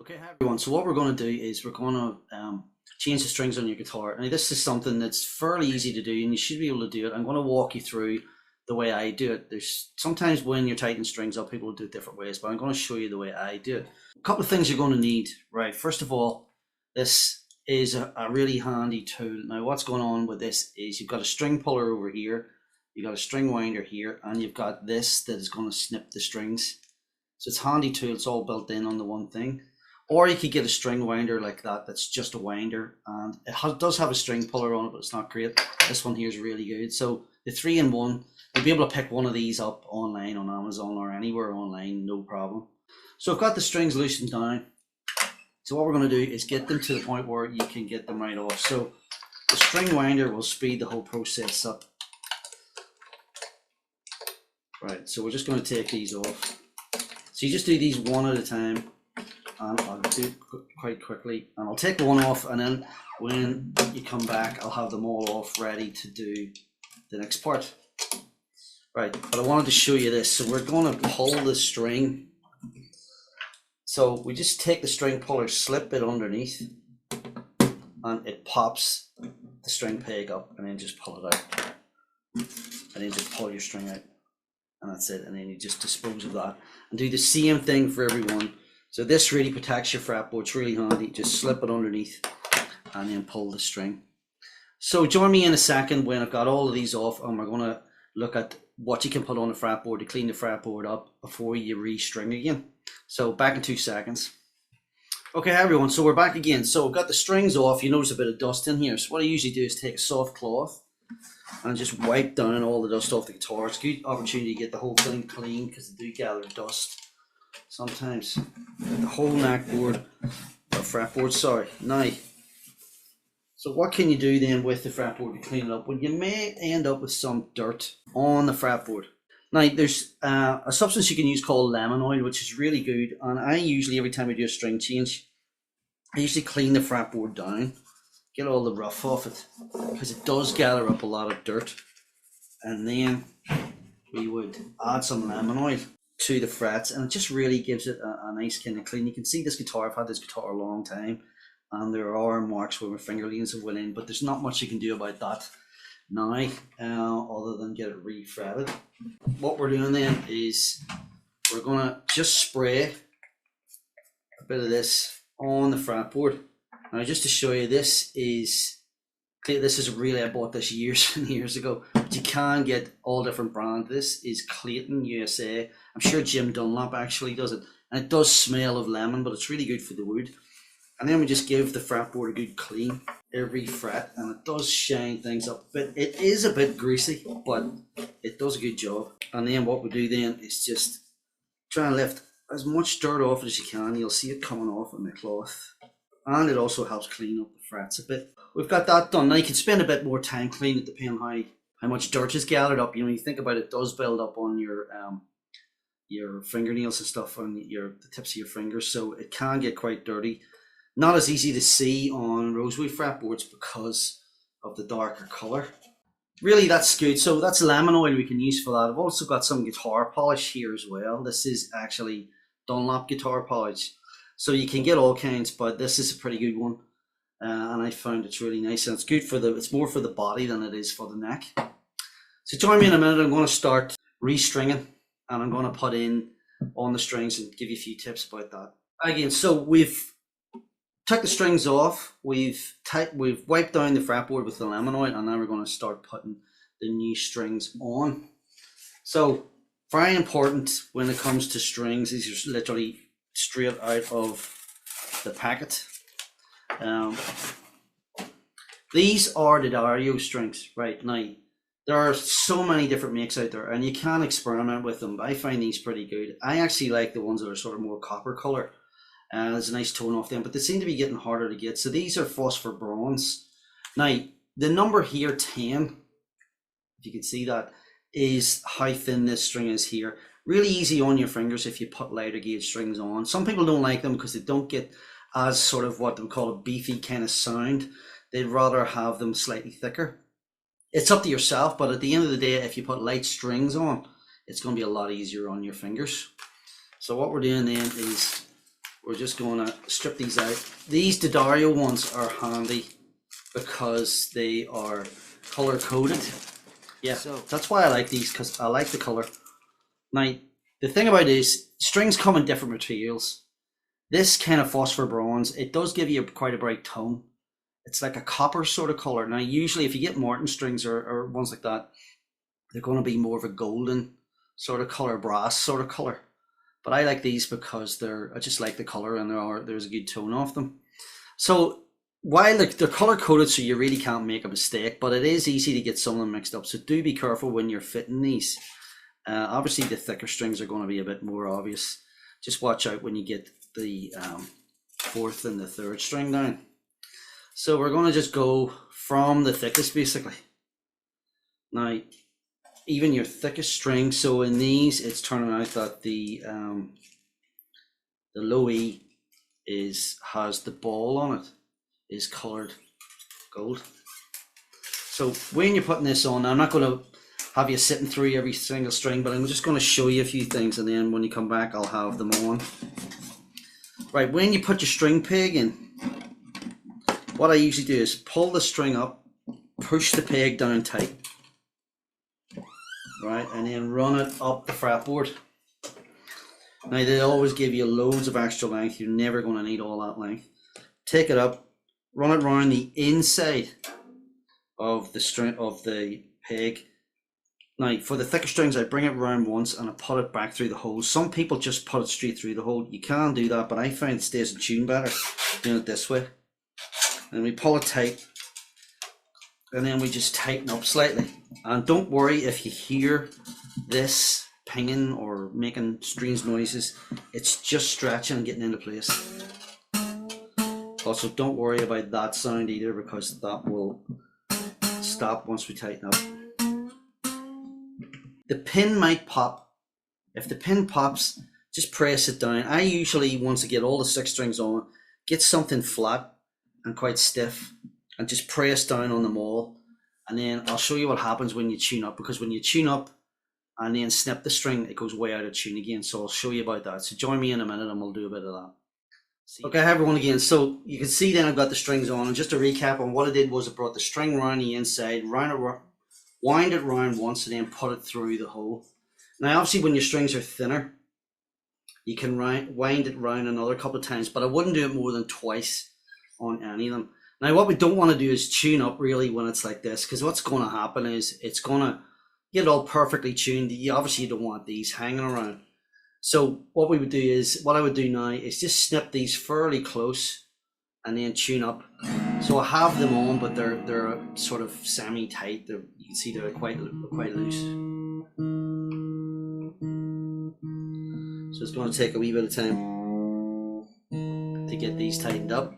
Okay, hi everyone. So what we're going to do is we're going to change the strings on your guitar. Now this is something that's fairly easy to do and you should be able to do it. I'm going to walk you through the way I do it. There's sometimes when you're tightening strings up, people do it different ways, but I'm going to show you the way I do it. A couple of things you're going to need, right? First of all, this is a really handy tool. Now what's going on with this is you've got a string puller over here, you've got a string winder here, and you've got this that is going to snip the strings. So it's a handy tool, it's all built in on the one thing. Or you could get a string winder like that, that's just a winder, and it does have a string puller on it, but it's not great. This one here is really good. So the 3-in-1, you'll be able to pick one of these up online on Amazon or anywhere online, no problem. So I've got the strings loosened down. So what we're going to do is get them to the point where you can get them right off. So the string winder will speed the whole process up. Right, so we're just going to take these off. So you just do these one at a time. And I'll do it quite quickly, and I'll take one off, and then when you come back I'll have them all off ready to do the next part. Right, but I wanted to show you this. So we're going to pull the string. So we just take the string puller, slip it underneath, and it pops the string peg up, and then just pull it out, and then just pull your string out, and that's it. And then you just dispose of that and do the same thing for everyone. So this really protects your fretboard. It's really handy. Just slip it underneath and then pull the string. So join me in a second when I've got all of these off, and we're going to look at what you can put on the fretboard to clean the fretboard up before you restring again. So back in 2 seconds. Okay, hi everyone. So we're back again. So I've got the strings off. You notice a bit of dust in here. So what I usually do is take a soft cloth and just wipe down all the dust off the guitar. It's a good opportunity to get the whole thing clean because they do gather dust sometimes. The whole neck board, or fretboard, sorry. Now, so what can you do then with the fretboard to clean it up? Well, you may end up with some dirt on the fretboard. Now, there's a substance you can use called lemon oil, which is really good. And I usually, every time I do a string change, I usually clean the fretboard down, get all the rough off it, because it does gather up a lot of dirt. And then we would add some lemon oil to the frets, and it just really gives it a nice kind of clean. You can see this guitar, I've had this guitar a long time, and there are marks where my fingerlings have went in, but there's not much you can do about that now, other than get it re-fretted. What we're doing then is we're going to just spray a bit of this on the fretboard. Now just to show you, this is really, I bought this years and years ago, but you can get all different brands. This is Clayton USA. I'm sure Jim Dunlop actually does it, and it does smell of lemon, but it's really good for the wood. And then we just give the fretboard a good clean every fret, and it does shine things up. But it is a bit greasy, but it does a good job. And then what we do then is just try and lift as much dirt off as you can. You'll see it coming off on the cloth, and it also helps clean up the frets a bit. We've got that done. Now you can spend a bit more time cleaning it depending on how much dirt is gathered up. You know, you think about it, it does build up on your fingernails and stuff, on the tips of your fingers, so it can get quite dirty. Not as easy to see on rosewood fretboards because of the darker colour. Really, that's good. So that's lemon oil we can use for that. I've also got some guitar polish here as well. This is actually Dunlop guitar polish. So you can get all kinds, but this is a pretty good one. And I found it's really nice, and it's good for it's more for the body than it is for the neck. So join me in a minute. I'm going to start restringing, and I'm going to put in on the strings and give you a few tips about that. Again, so we've took the strings off, we've wiped down the fretboard with the lemon oil, and now we're going to start putting the new strings on. So very important when it comes to strings, these are literally straight out of the packet. These are the Dario strings. Right, now there are so many different makes out there, and you can experiment with them, but I find these pretty good. I actually like the ones that are sort of more copper color, and there's a nice tone off them, but they seem to be getting harder to get. So these are phosphor bronze. Now the number here, 10, if you can see that, is how thin this string is here. Really easy on your fingers if you put lighter gauge strings on. Some people don't like them because they don't get as sort of what they would call a beefy kind of sound. They'd rather have them slightly thicker. It's up to yourself, but at the end of the day, if you put light strings on, it's going to be a lot easier on your fingers. So what we're doing then is we're just going to strip these out. These D'Addario ones are handy because they are color coded. Yeah, so that's why I like these, because I like the color. Now, the thing about it is, strings come in different materials. This kind of phosphor bronze, it does give you quite a bright tone. It's like a copper sort of color. Now, usually if you get Martin strings or ones like that, they're going to be more of a golden sort of color, brass sort of color. But I like these because I just like the color, and there's a good tone off them. So while they're color coded, so you really can't make a mistake, but it is easy to get some of them mixed up. So do be careful when you're fitting these. Obviously the thicker strings are going to be a bit more obvious. Just watch out when you get the fourth and the third string down. So we're going to just go from the thickest basically. Now, even your thickest string, so in these it's turning out that the low E has the ball on it is colored gold. So when you're putting this on, I'm not going to have you sitting through every single string, but I'm just going to show you a few things, and then when you come back I'll have them on. Right, when you put your string peg in, what I usually do is pull the string up, push the peg down tight, right, and then run it up the fretboard. Now they always give you loads of extra length, you're never going to need all that length. Take it up, run it around the inside of the string of the peg. Now for the thicker strings, I bring it around once and I put it back through the hole. Some people just put it straight through the hole. You can do that, but I find it stays in tune better doing it this way. And we pull it tight, and then we just tighten up slightly. And don't worry if you hear this pinging or making strange noises, it's just stretching and getting into place. Also, don't worry about that sound either, because that will stop once we tighten up. The pin might pop. If the pin pops, just press it down. I usually, once I get all the 6 strings on, get something flat and quite stiff and just press down on them all, and then I'll show you what happens when you tune up, because when you tune up and then snip the string, it goes way out of tune again. So I'll show you about that. So join me in a minute and we'll do a bit of that. Okay, hi everyone again. So you can see then I've got the strings on, and just to recap on what I did was I brought the string around the inside, wind it round once, and then put it through the hole. Now obviously when your strings are thinner, you can wind it round another couple of times, but I wouldn't do it more than twice on any of them. Now what we don't want to do is tune up really when it's like this, because what's going to happen is it's going to get it all perfectly tuned. You obviously don't want these hanging around. So what I would do now is just snip these fairly close and then tune up. So I have them on, but they're sort of semi-tight. You can see they're quite loose. So it's going to take a wee bit of time to get these tightened up.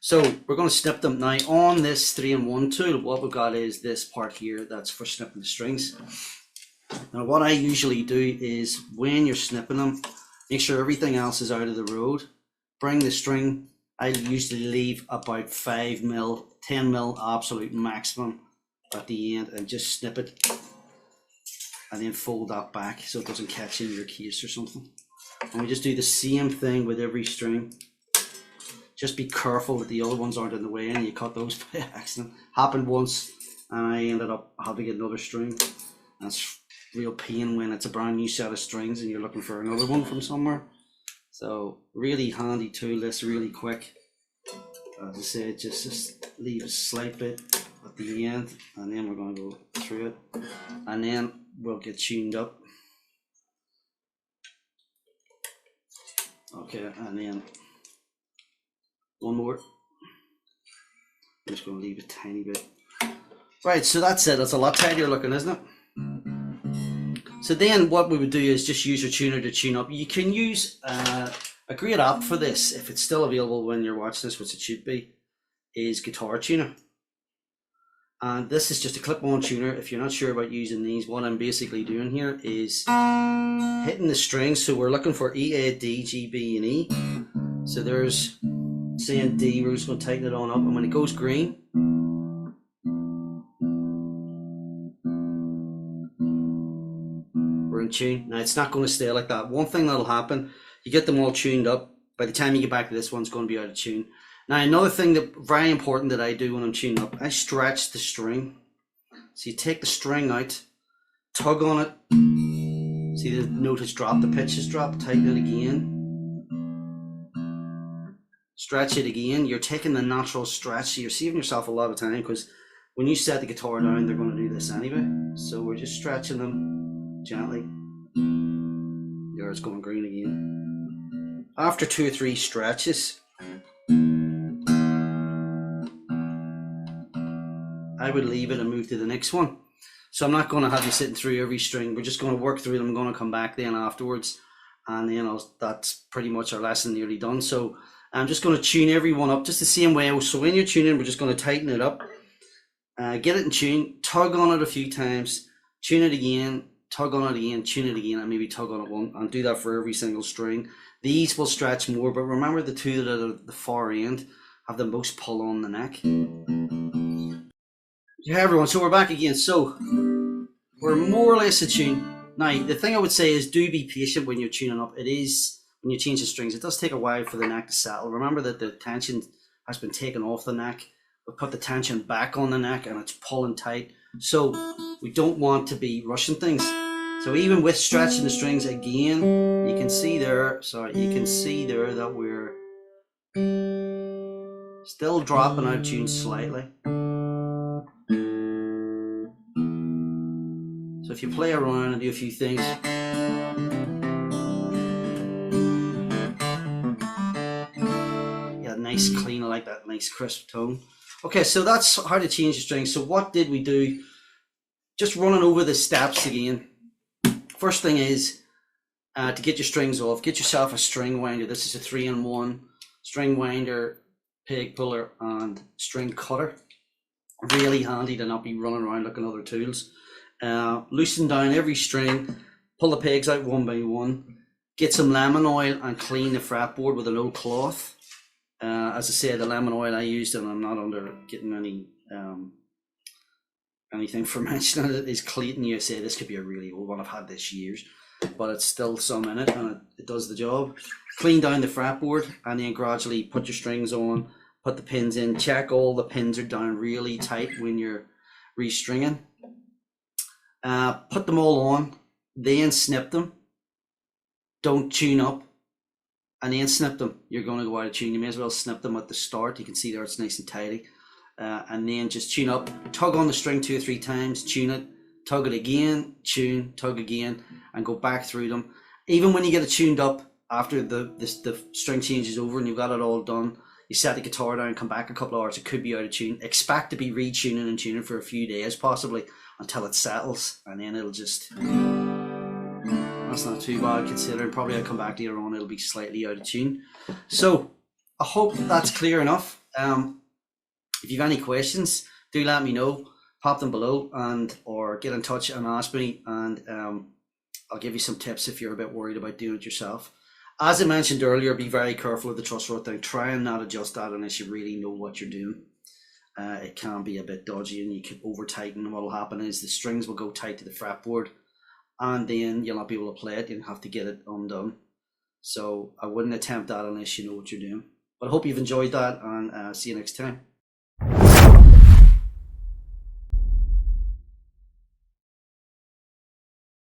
So we're going to snip them now on this 3-in-1 tool. What we've got is this part here that's for snipping the strings. Now what I usually do is when you're snipping them, make sure everything else is out of the road. Bring the string, I usually leave about 5 mil, 10 mil absolute maximum at the end, and just snip it and then fold that back so it doesn't catch in your case or something. And we just do the same thing with every string. Just be careful that the other ones aren't in the way and you cut those by accident. Happened once and I ended up having to get another string. That's real pain when it's a brand new set of strings and you're looking for another one from somewhere. So really handy tool, this really quick. As I said, just leave a slight bit at the end, and then we're going to go through it, and then we'll get tuned up. Okay, and then one more. I'm just going to leave a tiny bit. Right, so that's it. That's a lot tidier looking, isn't it? So then what we would do is just use your tuner to tune up. You can use a great app for this, if it's still available when you're watching this, which it should be, is Guitar Tuner. And this is just a clip-on tuner. If you're not sure about using these, what I'm basically doing here is hitting the strings. So we're looking for E, A, D, G, B, and E. So there's C and D, we're just going to tighten it on up, and when it goes green, we're in tune. Now it's not going to stay like that. One thing that'll happen, you get them all tuned up, By the time you get back to this one, it's going to be out of tune. Now, another thing that very important that I do when I'm tuning up, I stretch the string. So you take the string out, tug on it. See the note has dropped, the pitch has dropped, tighten it again. Stretch it again. You're taking the natural stretch, so you're saving yourself a lot of time, because when you set the guitar down, they're going to do this anyway. So we're just stretching them gently. There, it's going green again. After 2 or 3 stretches, I would leave it and move to the next one. So I'm not going to have you sitting through every string. We're just going to work through them. I'm going to come back then afterwards, and then that's pretty much our lesson nearly done. So I'm just going to tune every one up just the same way. So when you're tuning, we're just going to tighten it up, get it in tune, tug on it a few times, tune it again, tug on it again, tune it again, and maybe tug on it one, and do that for every single string. These will stretch more, but remember the 2 that are at the far end have the most pull on the neck. Yeah, everyone, so we're back again. So we're more or less attuned. Now, the thing I would say is do be patient when you're tuning up. It is, when you change the strings, it does take a while for the neck to settle. Remember that the tension has been taken off the neck. We put the tension back on the neck and it's pulling tight. So we don't want to be rushing things. So even with stretching the strings again, you can see there, that we're still dropping out tune slightly. So if you play around and do a few things, yeah, nice clean, I like that nice crisp tone. Okay, so that's how to change the strings. So what did we do? Just running over the steps again. First thing is to get your strings off, get yourself a string winder. This is a 3-in-1 string winder, peg puller, and string cutter. Really handy to not be running around looking at other tools. Loosen down every string, pull the pegs out one by one, get some lemon oil and clean the fretboard with a little cloth. As I said, the lemon oil I used, and I'm not under getting any anything for mentioning it, is Clayton USA. This could be a really old one, I've had this years, but it's still some in it, and it does the job. Clean down the fretboard and then gradually put your strings on, put the pins in, check all the pins are down really tight when you're restringing. Put them all on, then snip them. Don't tune up and then snip them. You're going to go out of tune. You may as well snip them at the start. You can see there it's nice and tidy. And then just tune up, tug on the string 2 or 3 times, tune it, tug it again, tune, tug again, and go back through them. Even when you get it tuned up after the string change is over and you've got it all done, you set the guitar down, come back a couple of hours, it could be out of tune. Expect to be retuning and tuning for a few days possibly until it settles, and then it'll just, that's not too bad considering. Probably I'll come back later on, it'll be slightly out of tune. So I hope that's clear enough. If you've any questions, do let me know, pop them below, and or get in touch and ask me, and I'll give you some tips if you're a bit worried about doing it yourself. As I mentioned earlier, be very careful of the truss rod thing. Try and not adjust that unless you really know what you're doing. It can be a bit dodgy and you can over tighten. What will happen is the strings will go tight to the fretboard and then you'll not be able to play it. You'll have to get it undone. So I wouldn't attempt that unless you know what you're doing. But I hope you've enjoyed that, and see you next time.